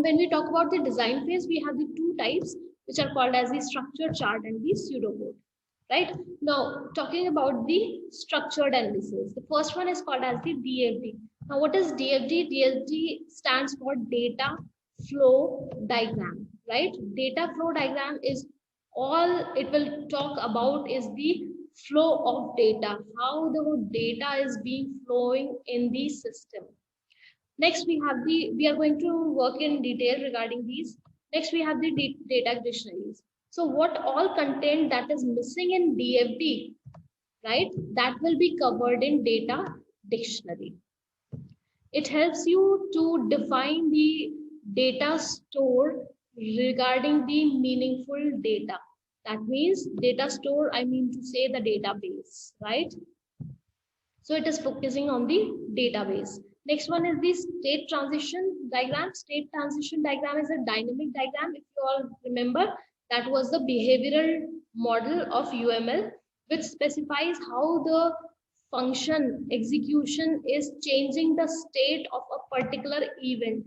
When we talk about the design phase, we have the two types, which are called as the structured chart and the pseudocode. Right now, talking about the structured analysis, the first one is called as the DFD. Now, what is DFD? DFD stands for data flow diagram. Right? Data flow diagram is all it will talk about is the flow of data, how the data is being flowing in the system. Next, we are going to work in detail regarding these. Next, we have the data dictionaries. So what all content that is missing in DFD, right? That will be covered in data dictionary. It helps you to define the data store regarding the meaningful data. That means data store, I mean to say the database, right? So it is focusing on the database. Next one is the state transition diagram. State transition diagram is a dynamic diagram. If you all remember, that was the behavioral model of UML, which specifies how the function execution is changing the state of a particular event.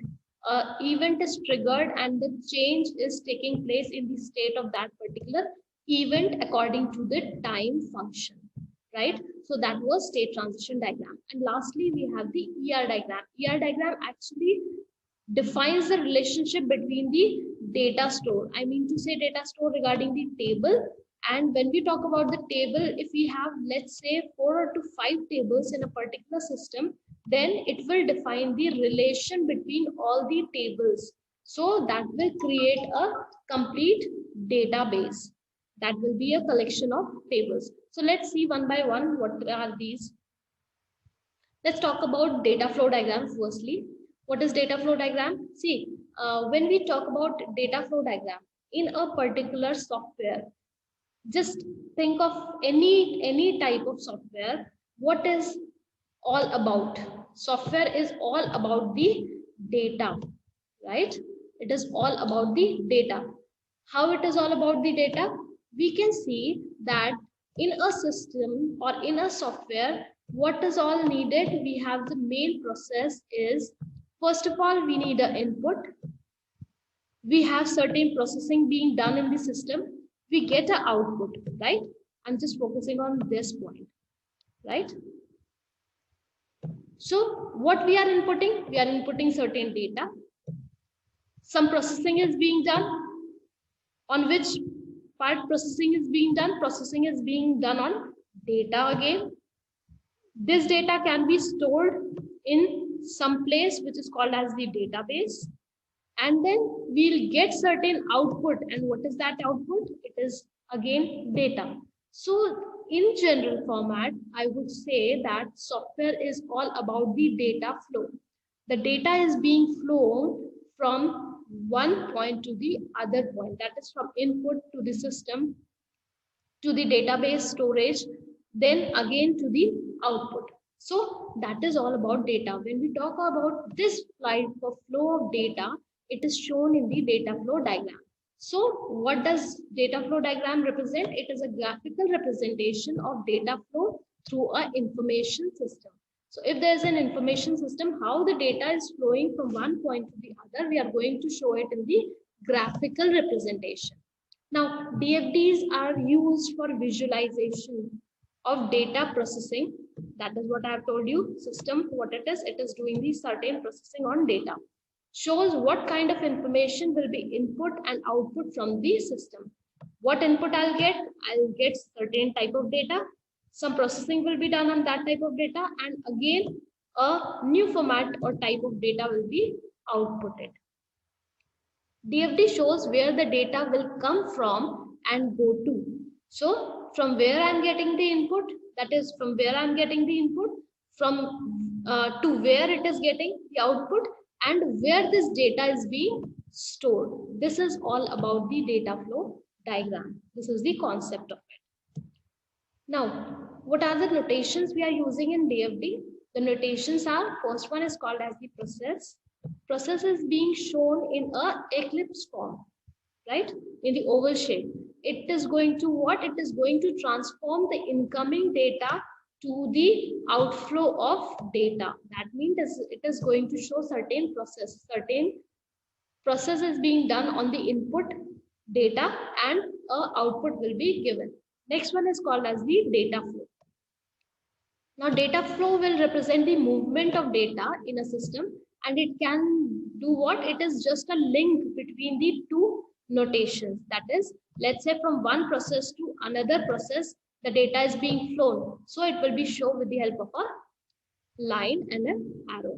Event is triggered and the change is taking place in the state of that particular event according to the time function, right? So that was state transition diagram. And lastly, we have the ER diagram. ER diagram actually defines the relationship between the data store. I mean to say data store regarding the table. And when we talk about the table, if we have, let's say, 4 to 5 tables in a particular system, then it will define the relation between all the tables. So that will create a complete database. That will be a collection of tables. So let's see one by one what are these. Let's talk about data flow diagram firstly. What is data flow diagram? See, when we talk about data flow diagram in a particular software, just think of any type of software. What is all about? Software is all about the data, right? It is all about the data. How it is all about the data? We can see that in a system or in a software, what is all needed? We have the main process is, first of all, we need an input. We have certain processing being done in the system. We get an output, right? I'm just focusing on this point, right? So what we are inputting? We are inputting certain data. Some processing is being done. On which part processing is being done? Processing is being done on data again. This data can be stored in some place which is called as the database. And then we'll get certain output. And what is that output? It is again data. So in general format, I would say that software is all about the data flow. The data is being flown from one point to the other point. That is from input to the system, to the database storage, then again to the output. So that is all about data. When we talk about this slide for flow of data, it is shown in the data flow diagram. So what does data flow diagram represent? It is a graphical representation of data flow through an information system. So if there's an information system, how the data is flowing from one point to the other, we are going to show it in the graphical representation. Now, DFDs are used for visualization of data processing. That is what I have told you. System, what it is doing the certain processing on data. Shows what kind of information will be input and output from the system. What input I'll get certain type of data. Some processing will be done on that type of data, and again a new format or type of data will be outputted. DFD shows where the data will come from and go to. So from where I'm getting the input, that is from where I'm getting the input, from to where it is getting the output, and where this data is being stored. This is all about the data flow diagram. This is the concept of it. Now, what are the notations we are using in DFD? The notations are, first one is called as the process. Process is being shown in a ellipse form, right? In the oval shape. It is going to what? It is going to transform the incoming data to the outflow of data. That means it is going to show certain process, certain process is being done on the input data and output will be given. Next one is called as the data flow. Now data flow will represent the movement of data in a system, and it can do what? It is just a link between the two notations. That is, let's say from one process to another process, the data is being flown. So it will be shown with the help of a line and an arrow.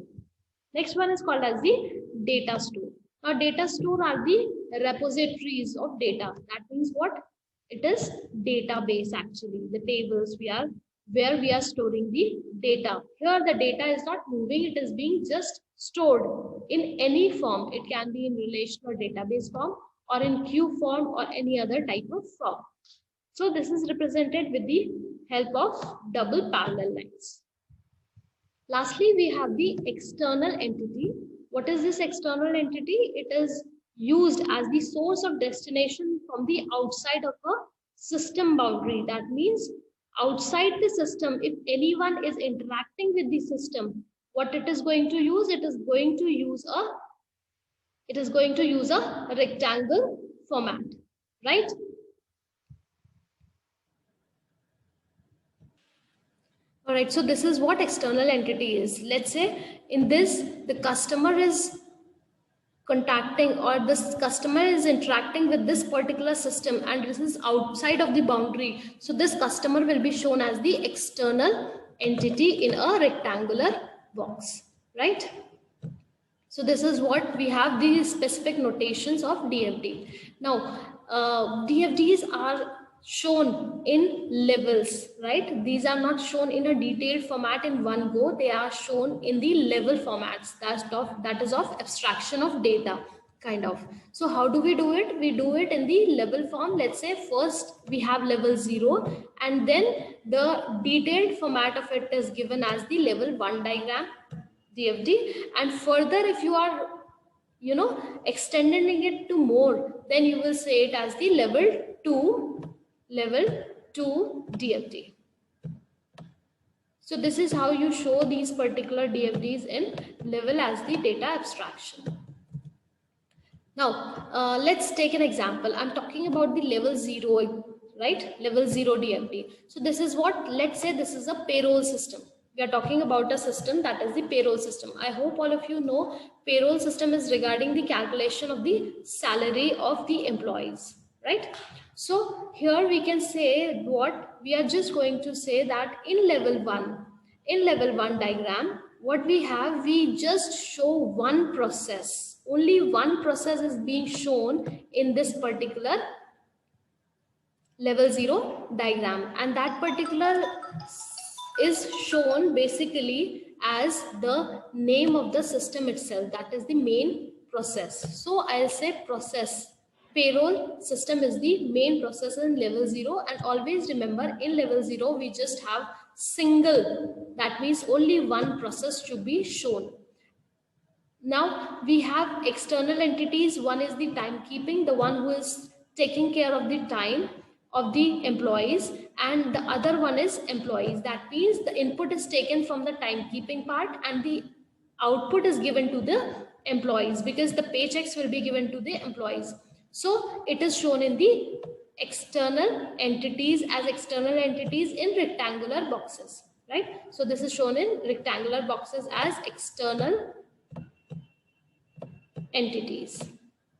Next one is called as the data store. Now data store are the repositories of data. That means what? It is database actually, the tables where we are storing the data. Here the data is not moving, it is being just stored in any form. It can be in relational database form or in queue form or any other type of form. So this is represented with the help of double parallel lines. Lastly, we have the external entity. What is this external entity? It is used as the source of destination from the outside of a system boundary. That means outside the system, if anyone is interacting with the system, what it is going to use? It is going to use a rectangle format, right? All right, so this is what external entity is. Let's say in this, the customer is contacting or this customer is interacting with this particular system and this is outside of the boundary. So this customer will be shown as the external entity in a rectangular box, right? So this is what we have, these specific notations of DFD. Now, DFDs are shown in levels, right? These are not shown in a detailed format in one go. They are shown in the level formats. That is of abstraction of data, kind of. So how do we do it? We do it in the level form. Let's say first we have level 0 and then the detailed format of it is given as the level 1 diagram, DFD, and further if you are extending it to more, then you will say it as the level 2 DFD. So this is how you show these particular DFDs in level as the data abstraction. Now let's take an example. I'm talking about the level 0, right? Level 0 DFD. So this is what, let's say this is a payroll system. We are talking about a system that is the payroll system. I hope all of you know payroll system is regarding the calculation of the salary of the employees, right? So here we can say what we are just going to say that in level 1 diagram, what we have, we just show one process. Only one process is being shown in this particular level 0 diagram, and that particular is shown basically as the name of the system itself. That is the main process. So I'll say process. Payroll system is the main process in level 0, and always remember in level 0 we just have single, that means only one process should be shown. Now we have external entities. One is the timekeeping, the one who is taking care of the time of the employees, and the other one is employees. That means the input is taken from the timekeeping part and the output is given to the employees, because the paychecks will be given to the employees. So it is shown in the external entities as external entities in rectangular boxes, right? So this is shown in rectangular boxes as external entities.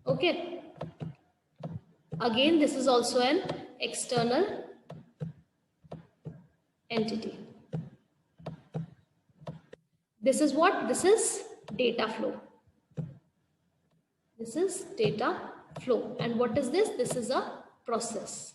Okay. Again, this is also an external entity. This is what? This is data flow. This is data flow. And what is this? This is a process.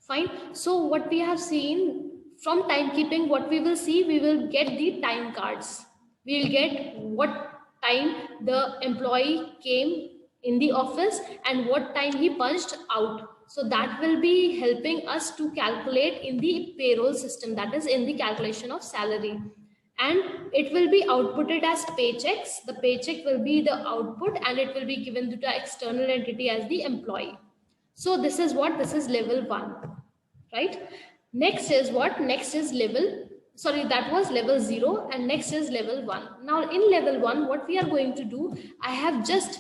Fine. So what we have seen from timekeeping, what we will see, we will get the time cards. We will get what time the employee came in the office and what time he punched out. So that will be helping us to calculate in the payroll system, that is in the calculation of salary. And it will be outputted as paychecks. The paycheck will be the output and it will be given to the external entity as the employee. So this is what? This is level 1, right? Next is what? Next is level, sorry, that was level 0, and next is level 1. Now in level 1, what we are going to do, I have just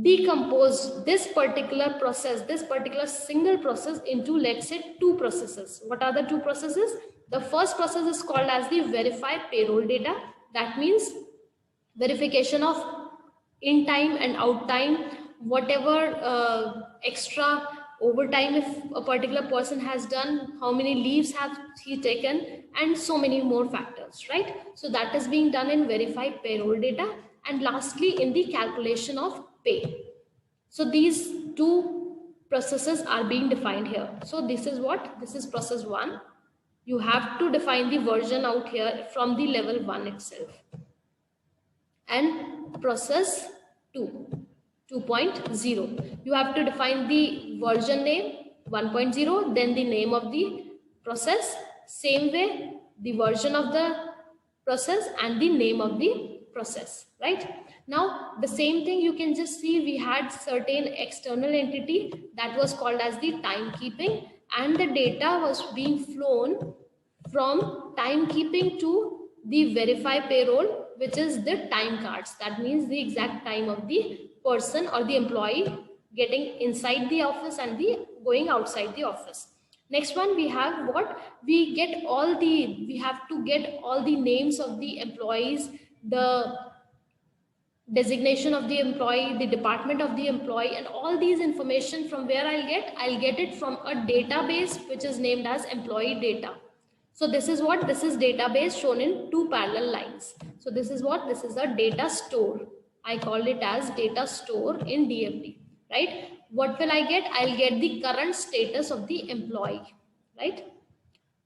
decompose this particular process, this particular single process into, let's say, two processes. What are the two processes? The first process is called as the verify payroll data. That means verification of in time and out time, whatever extra overtime if a particular person has done, how many leaves have he taken, and so many more factors, right? So that is being done in verify payroll data. And lastly, in the calculation of pay. So these two processes are being defined here. So this is what, this is process 1. You have to define the version out here from the level 1 itself. And process 2, 2.0, you have to define the version name 1.0, then the name of the process, same way the version of the process and the name of the process, right? Now the same thing you can just see, we had certain external entity that was called as the timekeeping, and the data was being flown from timekeeping to the verify payroll, which is the time cards. That means the exact time of the person or the employee getting inside the office and the going outside the office. Next one, we have what? We have to get all the names of the employees, the designation of the employee, the department of the employee, and all these information from where I'll get it from a database which is named as employee data. So this is what, this is database shown in two parallel lines. So this is what, this is a data store. I called it as data store in DFD, right? What will I get? I'll get the current status of the employee, right?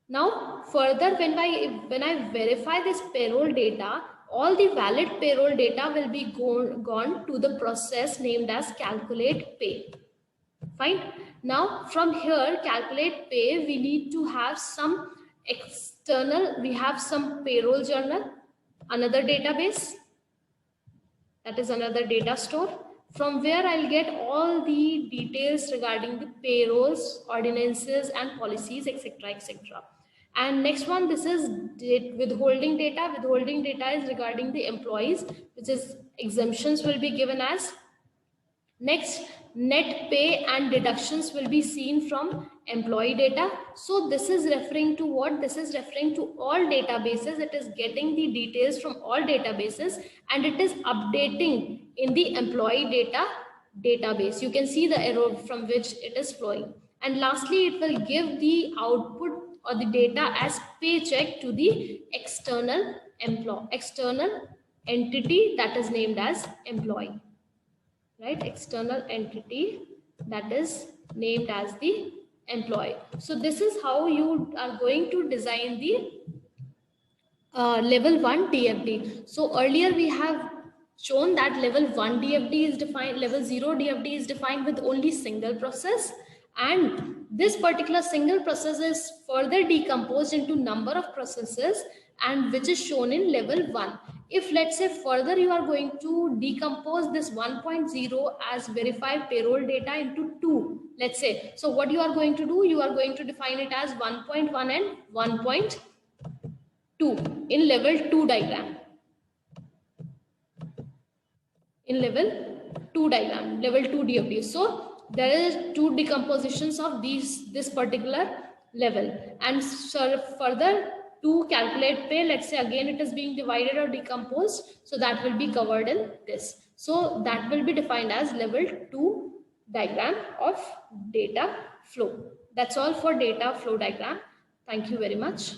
Now further, when I verify this payroll data, all the valid payroll data will be gone to the process named as calculate pay. Fine. Now from here, calculate pay, we need to have some external, we have some payroll journal, another database, that is another data store, from where I'll get all the details regarding the payrolls, ordinances and policies, etc., etc. And next one, this is withholding data. Withholding data is regarding the employees, which is exemptions will be given as. Next, net pay and deductions will be seen from employee data. So this is referring to what? This is referring to all databases. It is getting the details from all databases and it is updating in the employee data database. You can see the arrow from which it is flowing. And lastly, it will give the output or the data as paycheck to the external entity that is named as employee. Right, external entity that is named as the employee. So this is how you are going to design the level 1 DFD. So earlier we have shown that level 1 DFD is defined, level 0 DFD is defined with only single process, and this particular single process is further decomposed into number of processes and which is shown in level 1. If let's say further you are going to decompose this 1.0 as verify payroll data into 2, let's say, so what you are going to do, you are going to define it as 1.1 and 1.2 in level 2 diagram. In level 2 diagram, level 2 DFD. So there is two decompositions of this particular level, and further to calculate pay, let's say again it is being divided or decomposed, so that will be covered in this. So that will be defined as level 2 diagram of data flow. That's all for data flow diagram. Thank you very much.